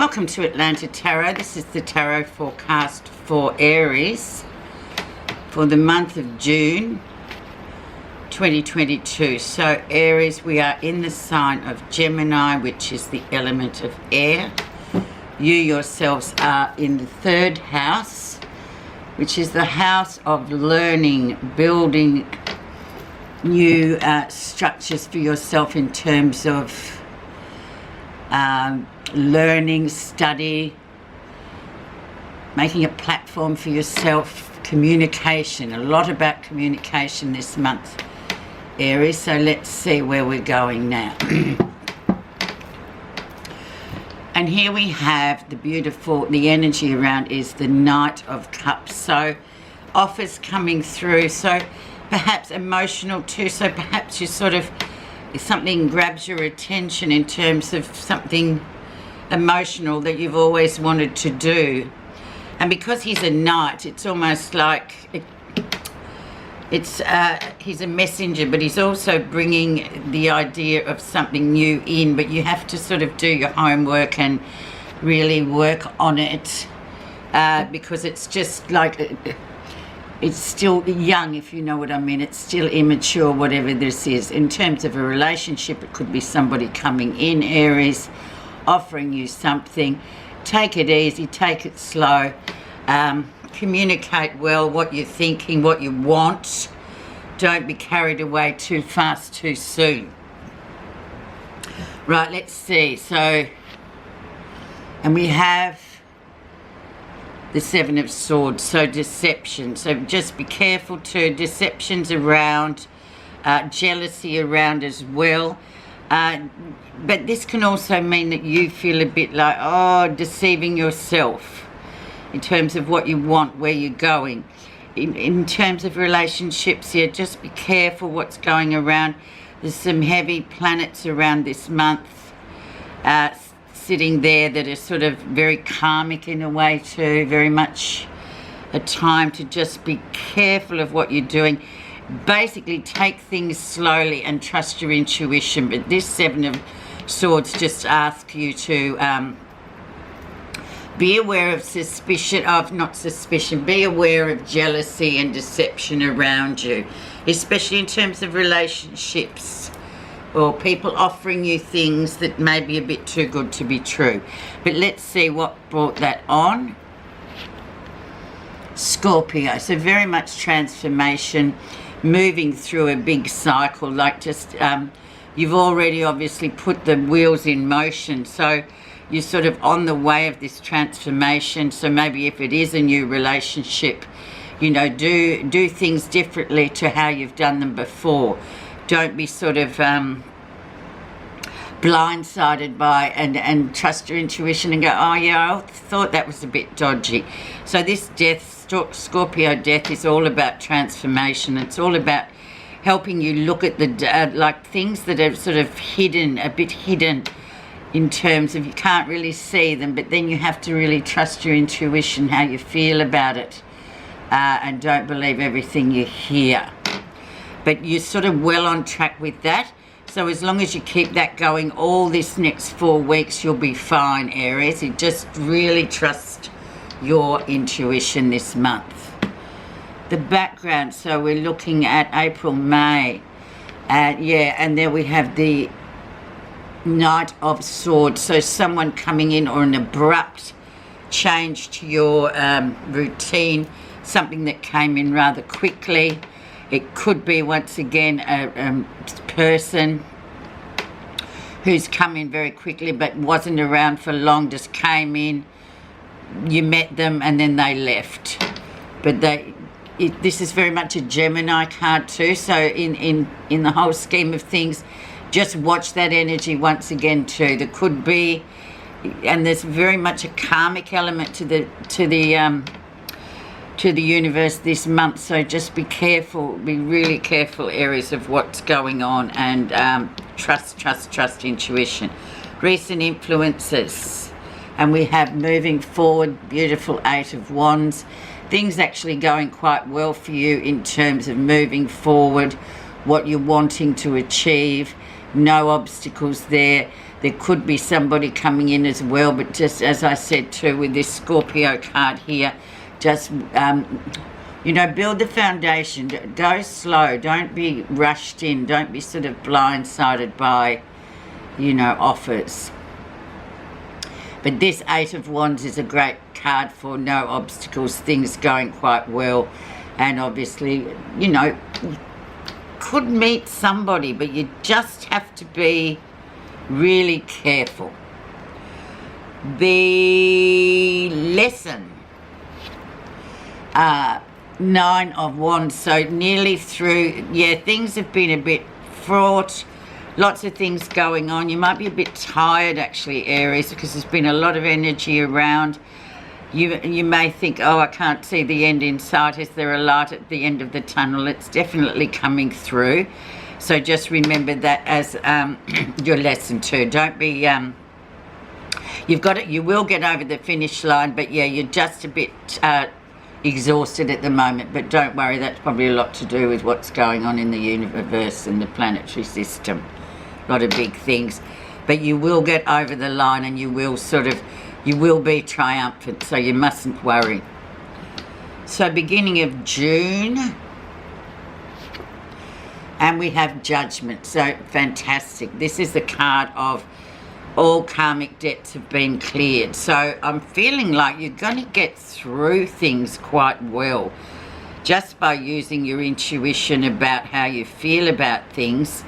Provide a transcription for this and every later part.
Welcome to Atlanta Tarot. This is the tarot forecast for Aries for the month of June 2022. So Aries, we are in the sign of Gemini, which is the element of air. You yourselves are in the third house, which is the house of learning, building new structures for yourself in terms of learning, study, making a platform for yourself, communication. A lot about communication this month, Aries. So let's see where we're going now. And here we have the energy around is the Knight of Cups. So offers coming through. So perhaps emotional too. So perhaps you sort of, something grabs your attention in terms of something emotional that you've always wanted to do. And because he's a knight, it's almost like he's a messenger, but he's also bringing the idea of something new in, but you have to sort of do your homework and really work on it, because it's just like, it's still young, if you know what I mean. It's still immature, whatever this is. In terms of a relationship, it could be somebody coming in, Aries, offering you something. Take it easy, take it slow. Communicate well what you're thinking, what you want. Don't be carried away too fast, too soon. Right, let's see. So, and we have the Seven of Swords, so deception. So just be careful too. Deceptions around, jealousy around as well. But this can also mean that you feel a bit like, deceiving yourself in terms of what you want, where you're going. In terms of relationships here, just be careful what's going around. There's some heavy planets around this month sitting there that are sort of very karmic in a way too. Very much a time to just be careful of what you're doing. Basically take things slowly and trust your intuition. But this Seven of Swords just asks you to be aware of be aware of jealousy and deception around you, especially in terms of relationships or people offering you things that may be a bit too good to be true. But let's see what brought that on. Scorpio, so very much transformation, moving through a big cycle, like just you've already obviously put the wheels in motion, so you're sort of on the way of this transformation. So maybe if it is a new relationship, you know, do things differently to how you've done them before. Don't be sort of blindsided by and trust your intuition and go, oh yeah, I thought that was a bit dodgy. So this Scorpio death is all about transformation. It's all about helping you look at the like things that are sort of hidden, a bit hidden, in terms of you can't really see them, but then you have to really trust your intuition, how you feel about it, and don't believe everything you hear. But you're sort of well on track with that. So as long as you keep that going all this next 4 weeks, you'll be fine, Aries. You just really trust your intuition this month. The background, so we're looking at April, May. And there we have the Knight of Swords. So someone coming in, or an abrupt change to your routine, something that came in rather quickly. It could be, once again, a person who's come in very quickly but wasn't around for long, just came in, you met them and then they left. But this is very much a Gemini card too, so in the whole scheme of things, just watch that energy once again too. There could be, and there's very much a karmic element to the universe this month. So just be careful, be really careful, Aries, of what's going on, and trust intuition. Recent influences, and we have moving forward, beautiful Eight of Wands. Things actually going quite well for you in terms of moving forward, what you're wanting to achieve. no obstacles there. There could be somebody coming in as well, but just as I said too, with this Scorpio card here, just, you know, build the foundation. Go slow. Don't be rushed in. Don't be sort of blindsided by, you know, offers. But this Eight of Wands is a great card for no obstacles, things going quite well. And obviously, you know, you could meet somebody, but you just have to be really careful. The lesson, Nine of Wands, so nearly through. Yeah, things have been a bit fraught. Lots of things going on. You might be a bit tired, actually, Aries, because there's been a lot of energy around. You may think, oh, I can't see the end in sight. Is there a light at the end of the tunnel? It's definitely coming through. So just remember that as your lesson too. Don't be, you've got it. You will get over the finish line, but yeah, you're just a bit exhausted at the moment. But don't worry, that's probably a lot to do with what's going on in the universe and the planetary system. A lot of big things, but you will get over the line, and you will you will be triumphant, so you mustn't worry. So beginning of June, and we have Judgment. So fantastic. This is the card of all karmic debts have been cleared. So I'm feeling like you're going to get through things quite well just by using your intuition about how you feel about things.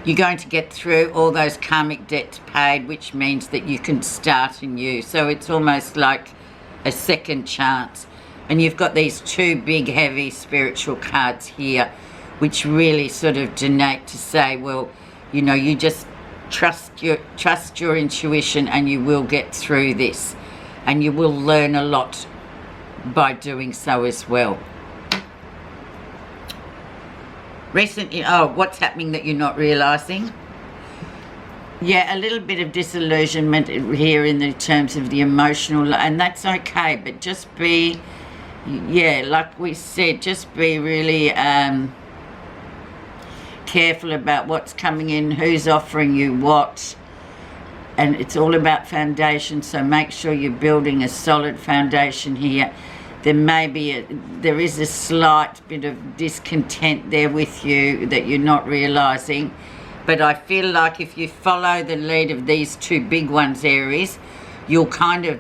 You're going to get through all those karmic debts paid, which means that you can start anew. So it's almost like a second chance. And you've got these two big, heavy spiritual cards here, which really sort of denote to say, well, you know, you just trust your intuition, and you will get through this. And you will learn a lot by doing so as well. Recently, oh, what's happening that you're not realising? Yeah, a little bit of disillusionment here in the terms of the emotional, and that's okay, but just be, yeah, like we said, just be really careful about what's coming in, who's offering you what, and it's all about foundation, so make sure you're building a solid foundation here. There is a slight bit of discontent there with you that you're not realising. But I feel like if you follow the lead of these two big ones, Aries, you'll cancel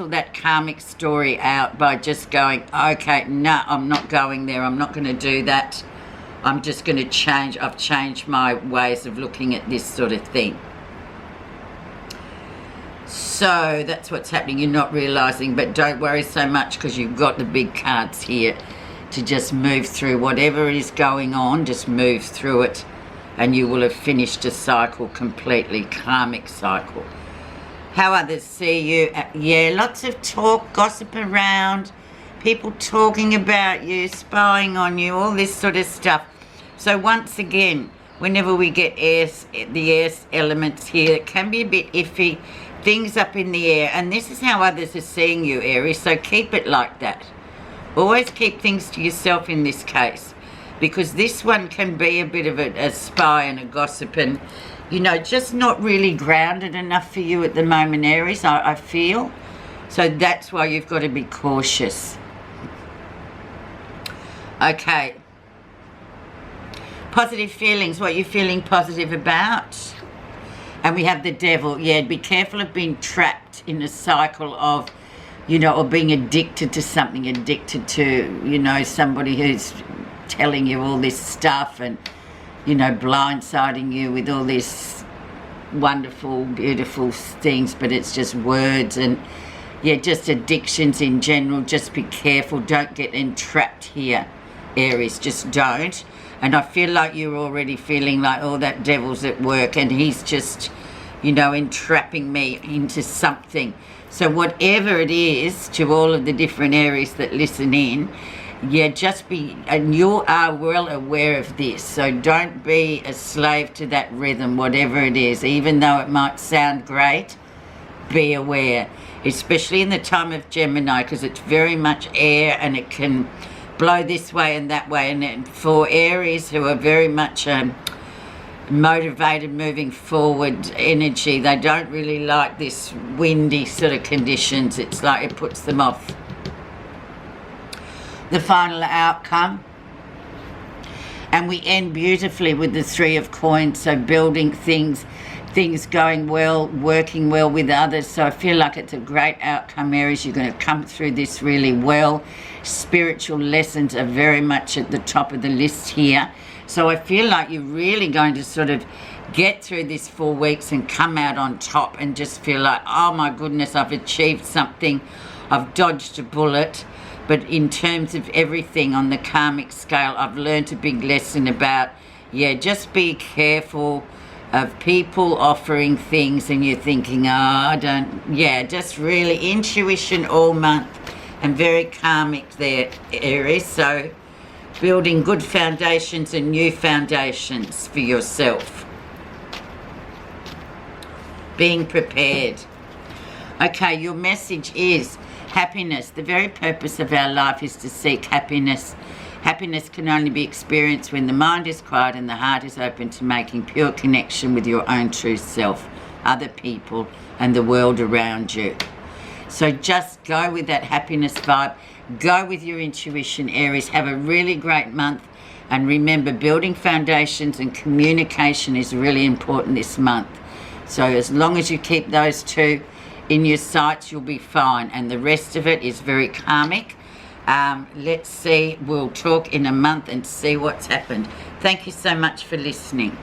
that karmic story out by just going, okay, no, I'm not going there. I'm not going to do that. I'm just going to change. I've changed my ways of looking at this sort of thing. So that's what's happening. You're not realising, but don't worry so much, because you've got the big cards here to just move through whatever is going on. Just move through it, and you will have finished a cycle completely, karmic cycle. How others see you? Yeah, lots of talk, gossip around, people talking about you, spying on you, all this sort of stuff. So once again, whenever we get the air elements here, it can be a bit iffy. Things up in the air, and this is how others are seeing you, Aries, so keep it like that. Always keep things to yourself in this case, because this one can be a bit of a spy and a gossip, and, you know, just not really grounded enough for you at the moment, Aries, I feel. So that's why you've got to be cautious. Okay. Positive feelings, what you're feeling positive about. And we have the Devil. Yeah, be careful of being trapped in a cycle of, you know, or being addicted to something, addicted to, you know, somebody who's telling you all this stuff and, you know, blindsiding you with all these wonderful, beautiful things, but it's just words and, yeah, just addictions in general. Just be careful. Don't get entrapped here, Aries. Just don't. And I feel like you're already feeling like, oh, that devil's at work and he's just, you know, entrapping me into something. So whatever it is, to all of the different Aries that listen in, yeah, just be, and you are well aware of this. So don't be a slave to that rhythm, whatever it is. Even though it might sound great, be aware. Especially in the time of Gemini, because it's very much air and it can blow this way and that way. And for Aries, who are very much motivated, moving forward energy, they don't really like this windy sort of conditions. It's like it puts them off. The final outcome, and we end beautifully with the Three of Coins. So building things going well, working well with others. So I feel like it's a great outcome, Aries. You're going to come through this really well. Spiritual lessons are very much at the top of the list here. So I feel like you're really going to sort of get through this 4 weeks and come out on top and just feel like, oh my goodness, I've achieved something. I've dodged a bullet. But in terms of everything on the karmic scale, I've learned a big lesson about, yeah, just be careful of people offering things and you're thinking, just really intuition all month and very karmic there, Aries. So building good foundations and new foundations for yourself. Being prepared. Okay, your message is happiness. The very purpose of our life is to seek happiness. Happiness can only be experienced when the mind is quiet and the heart is open to making pure connection with your own true self, other people, and the world around you. So just go with that happiness vibe. Go with your intuition, Aries. Have a really great month. And remember, building foundations and communication is really important this month. So as long as you keep those two in your sights, you'll be fine. And the rest of it is very karmic. Let's see. We'll talk in a month and see what's happened. Thank you so much for listening.